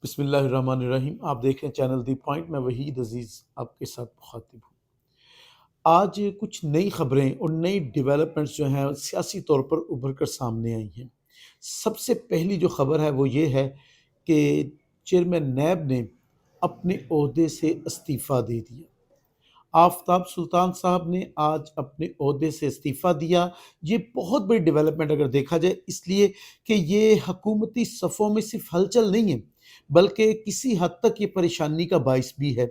بسم اللہ الرحمن الرحیم۔ آپ دیکھ رہے ہیں چینل دی پوائنٹ، میں وحید عزیز آپ کے ساتھ مخاطب ہوں۔ آج کچھ نئی خبریں اور نئی ڈیولپمنٹس جو ہیں سیاسی طور پر ابھر کر سامنے آئی ہیں۔ سب سے پہلی جو خبر ہے وہ یہ ہے کہ چیئرمین نیب نے اپنے عہدے سے استعفیٰ دے دیا۔ آفتاب سلطان صاحب نے آج اپنے عہدے سے استعفیٰ دیا۔ یہ بہت بڑی ڈیولپمنٹ اگر دیکھا جائے، اس لیے کہ یہ حکومتی صفوں میں صرف ہلچل نہیں ہے بلکہ کسی حد تک یہ پریشانی کا باعث بھی ہے۔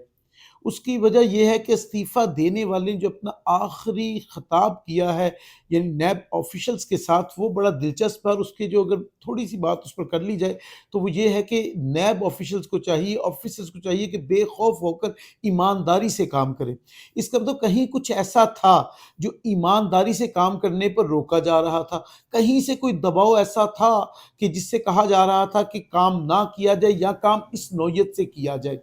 اس کی وجہ یہ ہے کہ استعفیٰ دینے والے نے جو اپنا آخری خطاب کیا ہے یعنی نیب آفیشلز کے ساتھ، وہ بڑا دلچسپ ہے، اور اس کے جو اگر تھوڑی سی بات اس پر کر لی جائے تو وہ یہ ہے کہ نیب آفیشلز کو چاہیے، آفیسرز کو چاہیے کہ بے خوف ہو کر ایمانداری سے کام کریں۔ اس کا مطلب کہیں کچھ ایسا تھا جو ایمانداری سے کام کرنے پر روکا جا رہا تھا، کہیں سے کوئی دباؤ ایسا تھا کہ جس سے کہا جا رہا تھا کہ کام نہ کیا جائے یا کام اس نوعیت سے کیا جائے۔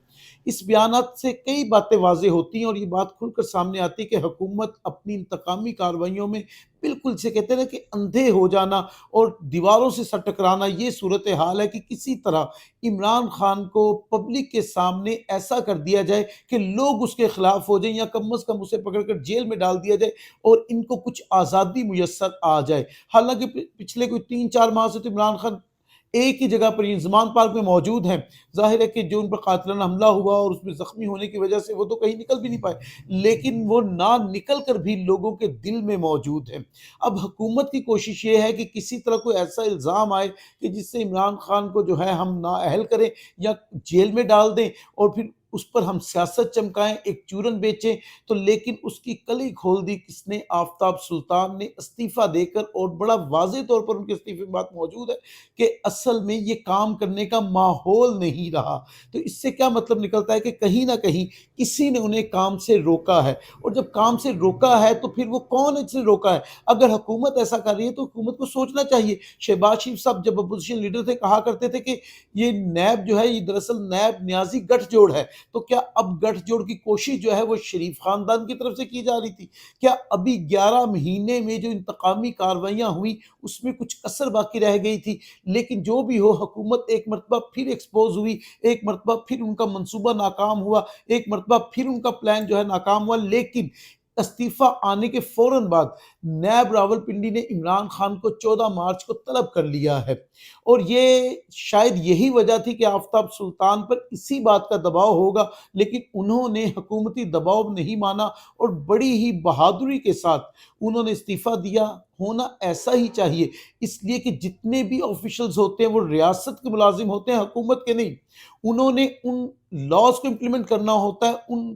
اس بیانات سے کئی باتیں واضح ہوتی ہیں اور یہ بات کھل کر سامنے آتی ہے کہ حکومت اپنی انتقامی کارروائیوں میں بالکل سے کہتے ہیں کہ اندھے ہو جانا اور دیواروں سے سر ٹکرانا، یہ صورتحال ہے کہ کسی طرح عمران خان کو پبلک کے سامنے ایسا کر دیا جائے کہ لوگ اس کے خلاف ہو جائیں، یا کم از کم اسے پکڑ کر جیل میں ڈال دیا جائے اور ان کو کچھ آزادی میسر آ جائے۔ حالانکہ پچھلے کوئی 3-4 ماہ سے تو عمران خان ایک ہی جگہ پر زمان پارک میں موجود ہیں۔ ظاہر ہے کہ جو ان پر قاتلانہ حملہ ہوا اور اس میں زخمی ہونے کی وجہ سے وہ تو کہیں نکل بھی نہیں پائے، لیکن وہ نہ نکل کر بھی لوگوں کے دل میں موجود ہیں۔ اب حکومت کی کوشش یہ ہے کہ کسی طرح کوئی ایسا الزام آئے کہ جس سے عمران خان کو جو ہے ہم نااہل کریں یا جیل میں ڈال دیں، اور پھر اس پر ہم سیاست چمکائیں، ایک چورن بیچیں۔ تو لیکن اس کی کلی کھول دی کس نے؟ آفتاب سلطان نے استعفیٰ دے کر، اور بڑا واضح طور پر ان کے استعفے میں بات موجود ہے کہ اصل میں یہ کام کرنے کا ماحول نہیں رہا۔ تو اس سے کیا مطلب نکلتا ہے کہ کہیں نہ کہیں کسی نے انہیں کام سے روکا ہے، اور جب کام سے روکا ہے تو پھر وہ کون اس سے روکا ہے؟ اگر حکومت ایسا کر رہی ہے تو حکومت کو سوچنا چاہیے۔ شہباز شریف صاحب جب اپوزیشن لیڈر تھے کہا کرتے تھے کہ یہ نیب جو ہے یہ دراصل نیب نیازی گٹھ جوڑ ہے۔ تو کیا اب گٹھ جوڑ کی کوشش جو ہے وہ شریف خاندان کی طرف سے کی جا رہی تھی؟ کیا ابھی 11 مہینے میں جو انتقامی کارروائیاں ہوئی اس میں کچھ کسر باقی رہ گئی تھی؟ لیکن جو بھی ہو، حکومت ایک مرتبہ پھر ایکسپوز ہوئی، ایک مرتبہ پھر ان کا منصوبہ ناکام ہوا، ایک مرتبہ پھر ان کا پلان جو ہے ناکام ہوا۔ لیکن استعفیٰ آنے کے فوراً بعد نیب راولپنڈی نے عمران خان کو 14 مارچ کو طلب کر لیا ہے، اور یہ شاید یہی وجہ تھی کہ آفتاب سلطان پر اسی بات کا دباؤ ہوگا، لیکن انہوں نے حکومتی دباؤ نہیں مانا اور بڑی ہی بہادری کے ساتھ انہوں نے استعفیٰ دیا۔ ہونا ایسا ہی چاہیے، اس لیے کہ جتنے بھی آفیشلز ہوتے ہیں وہ ریاست کے ملازم ہوتے ہیں، حکومت کے نہیں۔ انہوں نے ان لاز کو امپلیمنٹ کرنا ہوتا ہے، ان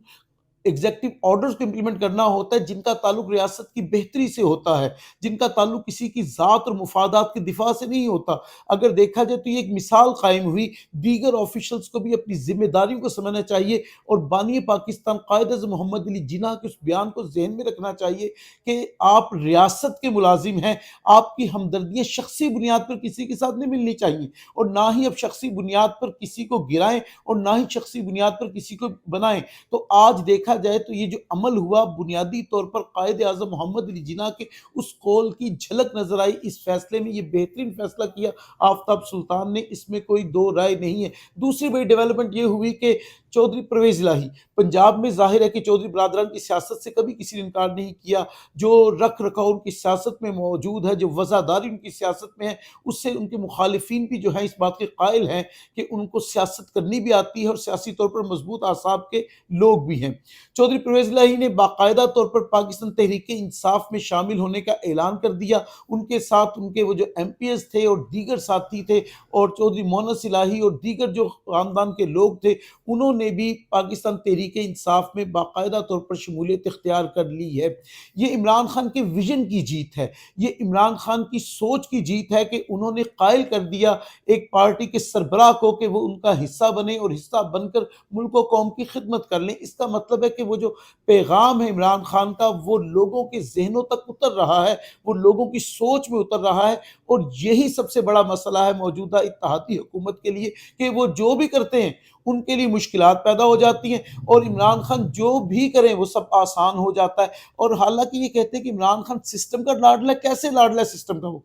ایگزیکٹو آرڈرز کو امپلیمنٹ کرنا ہوتا ہے جن کا تعلق ریاست کی بہتری سے ہوتا ہے، جن کا تعلق کسی کی ذات اور مفادات کے دفاع سے نہیں ہوتا۔ اگر دیکھا جائے تو یہ ایک مثال قائم ہوئی، دیگر آفیشلز کو بھی اپنی ذمہ داریوں کو سمجھنا چاہیے، اور بانی پاکستان قائد اعظم محمد علی جناح کے اس بیان کو ذہن میں رکھنا چاہیے کہ آپ ریاست کے ملازم ہیں، آپ کی ہمدردیاں شخصی بنیاد پر کسی کے ساتھ نہیں ملنی چاہیے، اور نہ ہی اب شخصی بنیاد پر کسی کو گرائیں اور نہ ہی شخصی بنیاد پر کسی کو بنائیں۔ تو آج دیکھا جائے تو یہ جو عمل ہوا بنیادی طور پر قائد اعظم محمد علی جناح کے اس قول کی جھلک نظر آئی اس فیصلے میں۔ یہ بہترین فیصلہ کیا آفتاب سلطان نے، اس میں کوئی دو رائے نہیں ہے۔ دوسری بڑی ڈیولپمنٹ یہ ہوئی کہ چودھری پرویز الہی پنجاب میں، ظاہر ہے کہ چودھری برادران کی سیاست سے کبھی کسی نے انکار نہیں کیا، جو رکھ رکھاؤ ان کی سیاست میں موجود ہے، جو وزاداری ان کی سیاست میں ہے، اس سے ان کے مخالفین بھی جو ہیں اس بات کے قائل ہیں کہ ان کو سیاست کرنی بھی آتی ہے اور سیاسی طور پر مضبوط اعصاب کے لوگ بھی ہیں۔ چودھری پرویز الہی نے باقاعدہ طور پر پاکستان تحریک انصاف میں شامل ہونے کا اعلان کر دیا۔ ان کے ساتھ ان کے وہ جو ایم پی ایس تھے اور دیگر ساتھی تھے، اور چودھری مونس الہی اور دیگر جو خاندان کے لوگ تھے، انہوں نے بھی پاکستان تحریک انصاف میں باقاعدہ طور پر شمولیت اختیار کر لی ہے۔ یہ عمران خان کے ویژن کی جیت ہے، یہ عمران خان کی سوچ کی جیت ہے کہ انہوں نے قائل کر دیا ایک پارٹی کے سربراہ کو کہ وہ ان کا حصہ بنے اور حصہ بن کر ملک و قوم کی خدمت کر لیں۔ اس کا مطلب ہے کہ وہ جو پیغام ہے عمران خان کا، وہ لوگوں کے ذہنوں تک اتر رہا ہے، وہ لوگوں کی سوچ میں اتر رہا ہے، اور یہی سب سے بڑا مسئلہ ہے موجودہ اتحادی حکومت کے لیے کہ وہ جو بھی کرتے ہیں ان کے لیے مشکلات پیدا ہو جاتی ہیں، اور عمران خان جو بھی کریں وہ سب آسان ہو جاتا ہے۔ اور حالانکہ یہ کہتے ہیں کہ عمران خان سسٹم کا لاڈلا ہے، کیسے لاڈلا ہے سسٹم کا؟ وہ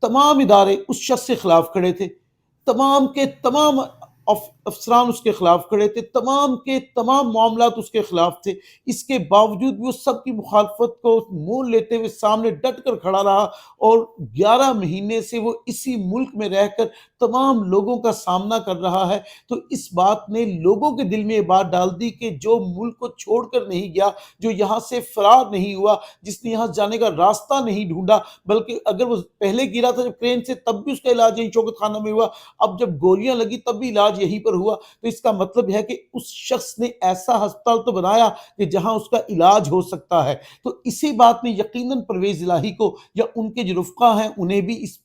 تمام ادارے اس شخص کے خلاف کھڑے تھے، تمام کے تمام افسران اس کے خلاف کھڑے تھے، تمام کے تمام معاملات اس کے خلاف تھے، اس کے باوجود بھی وہ سب کی مخالفت کو مول لیتے ہوئے سامنے ڈٹ کر کھڑا رہا، اور 11 مہینے سے وہ اسی ملک میں رہ کر تمام لوگوں کا سامنا کر رہا ہے۔ تو اس بات نے لوگوں کے دل میں یہ بات ڈال دی کہ جو ملک کو چھوڑ کر نہیں گیا، جو یہاں سے فرار نہیں ہوا، جس نے یہاں جانے کا راستہ نہیں ڈھونڈا، بلکہ اگر وہ پہلے گرا تھا جب کرین سے تب بھی اس کا علاج یہیں شوکت خانہ میں ہوا، اب جب گولیاں لگی تب بھی علاج یہیں پر ہوا، تو اس کا مطلب ہے کہ اس شخص نے ایسا ہسپتال تو بنایا کہ جہاں اس کا علاج ہو سکتا ہے۔ تو اسی بات نے یقیناً پرویز الہی کو یا ان کے جو رفقا ہیں انہیں بھی اس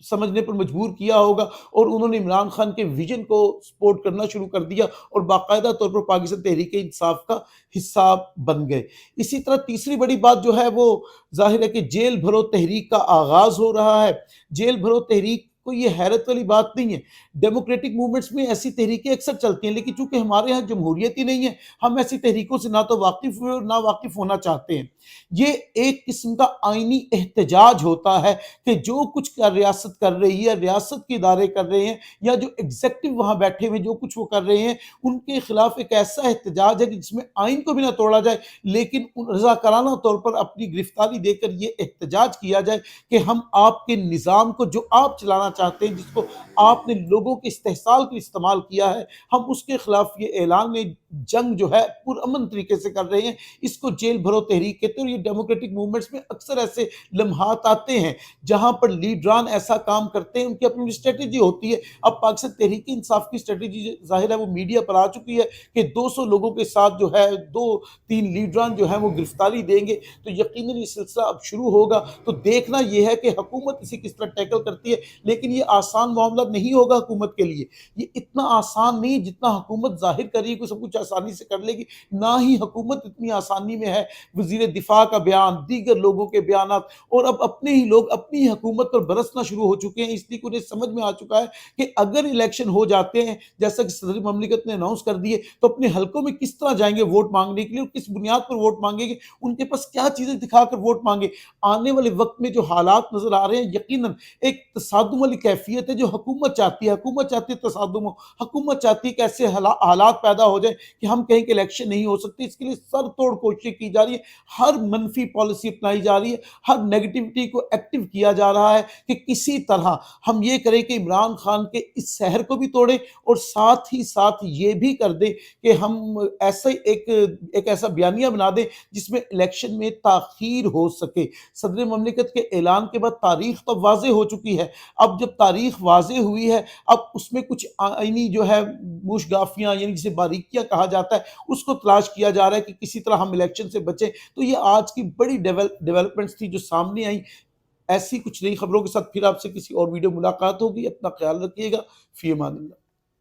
سمجھنے پر مجبور کیا ہوگا، اور انہوں نے عمران خان کے ویژن کو سپورٹ کرنا شروع کر دیا اور باقاعدہ طور پر پاکستان تحریک انصاف کا حصہ بن گئے۔ اسی طرح تیسری بڑی بات جو ہے وہ ظاہر ہے کہ جیل بھرو تحریک کا آغاز ہو رہا ہے۔ جیل بھرو تحریک کو یہ حیرت والی بات نہیں ہے، ڈیموکریٹک موومنٹس میں ایسی تحریکیں اکثر چلتی ہیں، لیکن چونکہ ہمارے ہاں جمہوریت ہی نہیں ہے، ہم ایسی تحریکوں سے نہ تو واقف ہوئے اور نہ واقف ہونا چاہتے ہیں۔ یہ ایک قسم کا آئینی احتجاج ہوتا ہے کہ جو کچھ ریاست کر رہی ہے، ریاست کے ادارے کر رہے ہیں، یا جو ایگزیکٹو وہاں بیٹھے ہوئے جو کچھ وہ کر رہے ہیں، ان کے خلاف ایک ایسا احتجاج ہے کہ جس میں آئین کو بھی نہ توڑا جائے، لیکن رضاکارانہ طور پر اپنی گرفتاری دے کر یہ احتجاج کیا جائے کہ ہم آپ کے نظام کو جو آپ چلانا چاہتے ہیں، جس کو آپ نے لوگوں کے استحصال کے استعمال کیا ہے، ہم اس کے خلاف یہ اعلان جنگ جو ہے پرامن طریقے سے کر رہے ہیں۔ اس کو جیل بھرو تحریک کہتے ہیں، اور یہ ڈیموکریٹک موومنٹس میں اکثر ایسے لمحات آتے ہیں جہاں پر لیڈران ایسا کام کرتے ہیں، ان کی اپنی اسٹریٹجی ہوتی ہے۔ اب پاکستان تحریک انصاف کی اسٹریٹجی ظاہر ہے وہ میڈیا پر آ چکی ہے کہ 200 لوگوں کے ساتھ جو ہے 2-3 لیڈران جو ہیں وہ گرفتاری دیں گے، تو یقیناً یہ سلسلہ اب شروع ہوگا۔ تو دیکھنا یہ ہے کہ حکومت اسے کس طرح ٹیکل کرتی ہے، لیکن یہ آسان معاملہ نہیں ہوگا حکومت کے لیے، یہ اتنا آسان نہیں جتنا حکومت ظاہر کر رہی ہے کہ سب کچھ آسانی سے کر لے گی، نہ ہی حکومت اتنی آسانی میں ہے۔ وزیر دفاع کا بیان، دیگر لوگوں کے بیانات، اور اب اپنے ہی لوگ اپنی حکومت پر برسنا شروع ہو چکے ہیں، اس لیے کہ انہیں سمجھ میں آ چکا ہے کہ اگر الیکشن ہو جاتے ہیں جیسا کہ صدر مملکت نے اناؤنس کر دیے، تو اپنے حلقوں میں کس طرح جائیں گے ووٹ مانگنے کے لیے، اور کس بنیاد پر ووٹ مانگیں گے، ان کے پاس کیا چیزیں دکھا کر ووٹ مانگے۔ آنے والے وقت میں جو حالات نظر آ رہے ہیں، یقیناً ایک تصادم والی کیفیت ہے جو حکومت چاہتی ہے۔ حکومت چاہتی ہے تصادم ہو، حکومت چاہتی ہے کہ ایسے حالات پیدا ہو جائیں کہ ہم کہیں کہ الیکشن نہیں ہو سکتی۔ اس کے لیے سر توڑ کوششیں کی جا رہی ہے، ہر منفی پالیسی اپنائی جا رہی ہے، ہر نیگیٹیوٹی کو ایکٹیو کیا جا رہا ہے کہ کسی طرح ہم یہ کریں کہ عمران خان کے اس سحر کو بھی توڑیں، اور ساتھ ہی ساتھ یہ بھی کر دیں کہ ہم ایک ایسا بیانیہ بنا دیں جس میں الیکشن میں تاخیر ہو سکے۔ صدر مملکت کے اعلان کے بعد تاریخ تو واضح ہو چکی ہے، اب جب تاریخ واضح ہوئی ہے، اب اس میں کچھ آئینی جو ہے موشگافیاں، یعنی جسے باریکیاں کہا جاتا ہے، اس کو تلاش کیا جا رہا ہے کہ کسی طرح ہم الیکشن سے بچیں۔ تو یہ آج کی بڑی ڈیولپمنٹس تھی جو سامنے آئیں۔ ایسی کچھ نئی خبروں کے ساتھ پھر آپ سے کسی اور ویڈیو ملاقات ہوگی۔ اپنا خیال رکھیے گا۔ فی امان اللہ۔